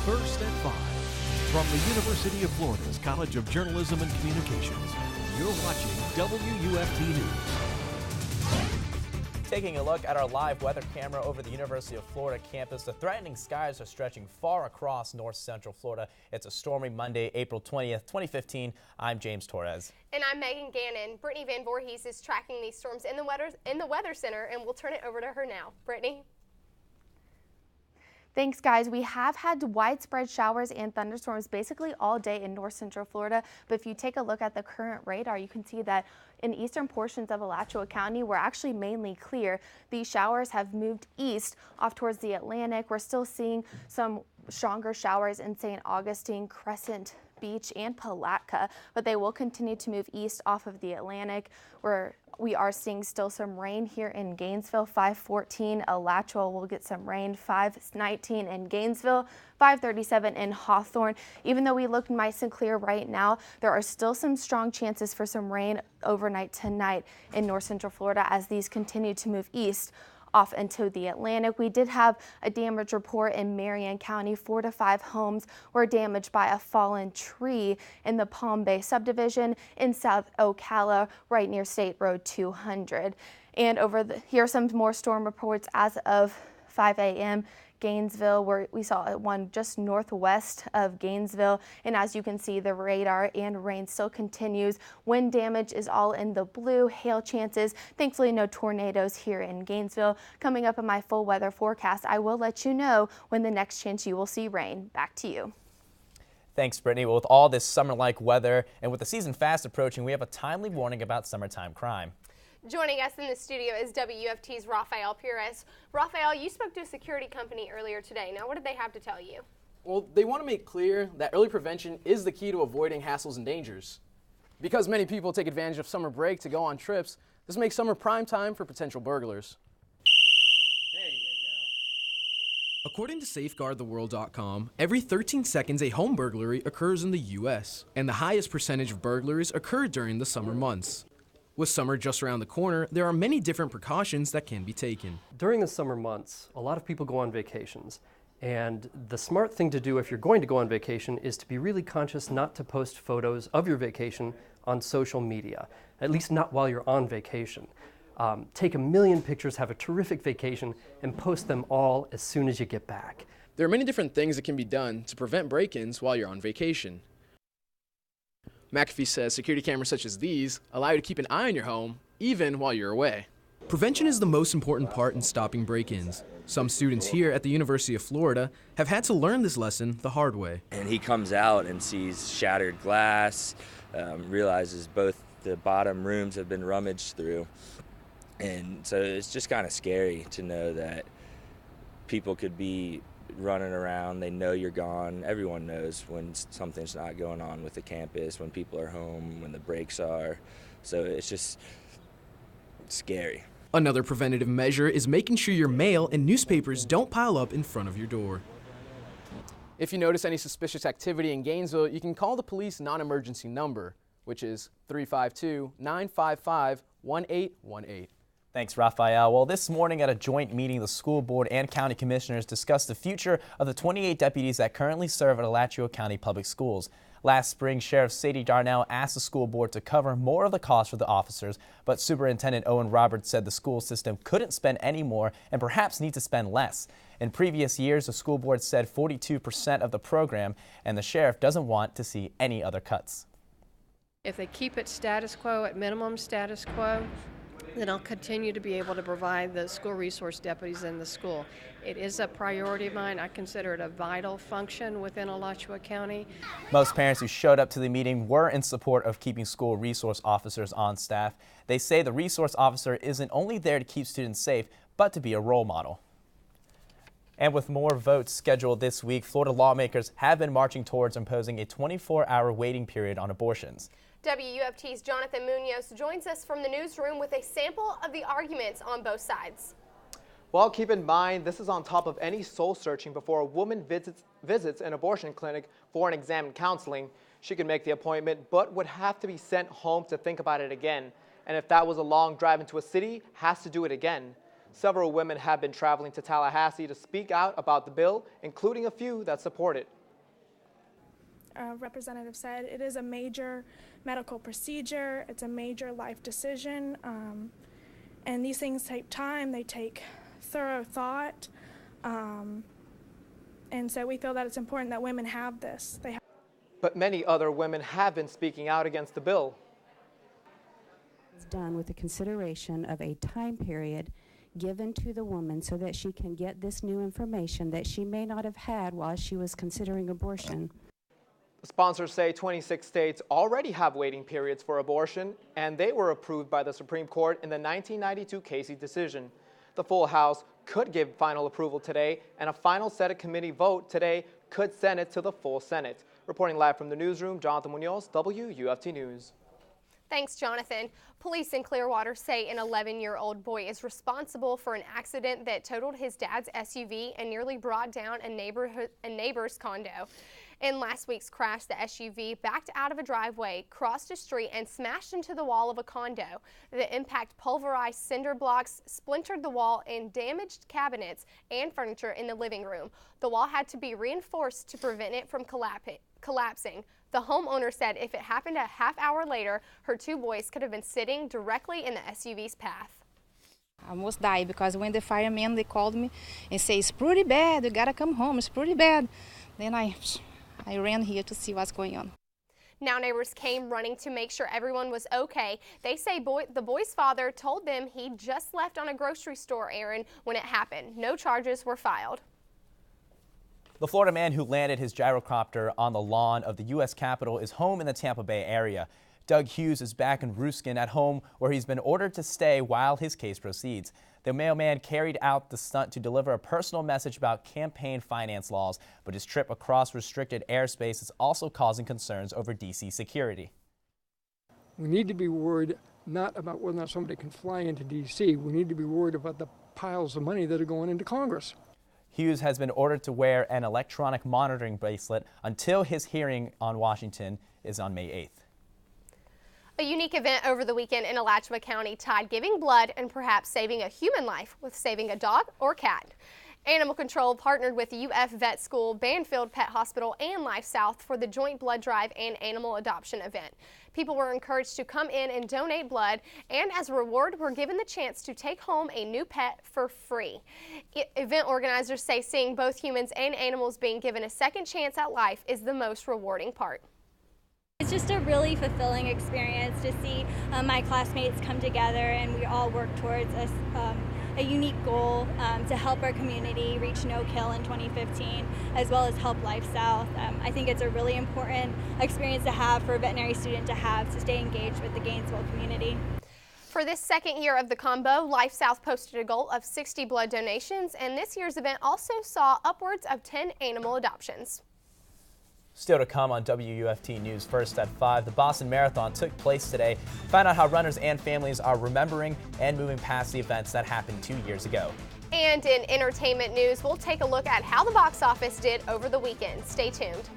First at 5. From the University of Florida's College of Journalism and Communications, you're watching WUFT News. Taking a look at our live weather camera over the University of Florida campus, the threatening skies are stretching far across north central Florida. It's a stormy Monday, April 20th, 2015. I'm James Torres. And I'm Megan Gannon. Brittany Van Voorhees is tracking these storms in the Weather Center, and we'll turn it over to her now. Brittany? Thanks, guys. We have had widespread showers and thunderstorms basically all day in north central Florida. But if you take a look at the current radar, you can see that in eastern portions of Alachua County, we're actually mainly clear. These showers have moved east off towards the Atlantic. We're still seeing some stronger showers in St. Augustine, Crescent Beach, and Palatka, but they will continue to move east off of the Atlantic, where we are seeing still some rain here in Gainesville. 5:14, Alachua will get some rain. 5:19 in Gainesville, 5:37 in Hawthorne. Even though we look nice and clear right now, there are still some strong chances for some rain overnight tonight in north central Florida as these continue to move east off into the Atlantic. We did have a damage report in Marion County. 4 to 5 homes were damaged by a fallen tree in the Palm Bay subdivision in South Ocala, right near State Road 200. And here are some more storm reports as of 5 a.m. Gainesville, where we saw one just northwest of Gainesville. And as you can see, the radar and rain still continues. Wind damage is all in the blue. Hail chances. Thankfully, no tornadoes here in Gainesville. Coming up in my full weather forecast, I will let you know when the next chance you will see rain. Back to you. Thanks, Brittany. Well, with all this summer-like weather and with the season fast approaching, we have a timely warning about summertime crime. Joining us in the studio is WUFT's Rafael Perez. Rafael, you spoke to a security company earlier today. Now, what did they have to tell you? Well, they want to make clear that early prevention is the key to avoiding hassles and dangers. Because many people take advantage of summer break to go on trips, this makes summer prime time for potential burglars. According to SafeGuardTheWorld.com, every 13 seconds a home burglary occurs in the U.S., and the highest percentage of burglaries occur during the summer months. With summer just around the corner, there are many different precautions that can be taken. During the summer months, a lot of people go on vacations. And the smart thing to do if you're going to go on vacation is to be really conscious not to post photos of your vacation on social media, at least not while you're on vacation. Take a million pictures, have a terrific vacation, and post them all as soon as you get back. There are many different things that can be done to prevent break-ins while you're on vacation. McAfee says security cameras such as these allow you to keep an eye on your home even while you're away. Prevention is the most important part in stopping break-ins. Some students here at the University of Florida have had to learn this lesson the hard way. And he comes out and sees shattered glass, realizes both the bottom rooms have been rummaged through. And so it's just kind of scary to know that people could be running around, they know you're gone. Everyone knows when something's not going on with the campus, when people are home, when the breaks are. So it's just scary. Another preventative measure is making sure your mail and newspapers don't pile up in front of your door. If you notice any suspicious activity in Gainesville, you can call the police non-emergency number, which is 352-955-1818. Thanks, Rafael. Well, this morning at a joint meeting, the school board and county commissioners discussed the future of the 28 deputies that currently serve at Alachua County Public Schools. Last spring, Sheriff Sadie Darnell asked the school board to cover more of the cost for the officers, but Superintendent Owen Roberts said the school system couldn't spend any more and perhaps need to spend less. In previous years, the school board said 42% of the program, and the sheriff doesn't want to see any other cuts. If they keep it status quo, at minimum status quo, then I'll continue to be able to provide the school resource deputies in the school. It is a priority of mine. I consider it a vital function within Alachua County. Most parents who showed up to the meeting were in support of keeping school resource officers on staff. They say the resource officer isn't only there to keep students safe, but to be a role model. And with more votes scheduled this week, Florida lawmakers have been marching towards imposing a 24-hour waiting period on abortions. WUFT's Jonathan Munoz joins us from the newsroom with a sample of the arguments on both sides. Well, keep in mind, this is on top of any soul searching before a woman visits an abortion clinic for an exam and counseling. She can make the appointment, but would have to be sent home to think about it again. And if that was a long drive into a city, has to do it again. Several women have been traveling to Tallahassee to speak out about the bill, including a few that support it. Representative said it is a major medical procedure. It's a major life decision. And these things take time. They take thorough thought. And so we feel that it's important that women have this. But many other women have been speaking out against the bill. It's done with the consideration of a time period given to the woman so that she can get this new information that she may not have had while she was considering abortion. The sponsors say 26 states already have waiting periods for abortion, and they were approved by the Supreme Court in the 1992 Casey decision. The full House could give final approval today, and a final Senate committee vote today could send it to the full Senate. Reporting live from the newsroom, Jonathan Munoz, WUFT News. Thanks, Jonathan. Police in Clearwater say an 11-year-old boy is responsible for an accident that totaled his dad's SUV and nearly brought down a neighbor's condo. In last week's crash, the SUV backed out of a driveway, crossed a street, and smashed into the wall of a condo. The impact pulverized cinder blocks, splintered the wall, and damaged cabinets and furniture in the living room. The wall had to be reinforced to prevent it from collapsing. The homeowner said if it happened a half hour later, her two boys could have been sitting directly in the SUV's path. I almost died because when the firemen, they called me and say, it's pretty bad, you gotta come home, it's pretty bad. Then I ran here to see what's going on. Now neighbors came running to make sure everyone was okay. They say the boy's father told them he just left on a grocery store errand when it happened. No charges were filed. The Florida man who landed his gyrocopter on the lawn of the U.S. Capitol is home in the Tampa Bay area. Doug Hughes is back in Ruskin at home, where he's been ordered to stay while his case proceeds. The mailman carried out the stunt to deliver a personal message about campaign finance laws, but his trip across restricted airspace is also causing concerns over D.C. security. We need to be worried not about whether or not somebody can fly into D.C. We need to be worried about the piles of money that are going into Congress. Hughes has been ordered to wear an electronic monitoring bracelet until his hearing on Washington is on May 8th. A unique event over the weekend in Alachua County tied giving blood and perhaps saving a human life with saving a dog or cat. Animal Control partnered with UF Vet School, Banfield Pet Hospital, and Life South for the joint blood drive and animal adoption event. People were encouraged to come in and donate blood, and as a reward were given the chance to take home a new pet for free. Event organizers say seeing both humans and animals being given a second chance at life is the most rewarding part. It's just a really fulfilling experience to see my classmates come together and we all work towards a unique goal to help our community reach no kill in 2015, as well as help Life South. I think it's a really important experience to have for a veterinary student to stay engaged with the Gainesville community. For this second year of the combo, Life South posted a goal of 60 blood donations, and this year's event also saw upwards of 10 animal adoptions. Still to come on WUFT News First at 5, the Boston Marathon took place today. Find out how runners and families are remembering and moving past the events that happened 2 years ago. And in entertainment news, we'll take a look at how the box office did over the weekend. Stay tuned.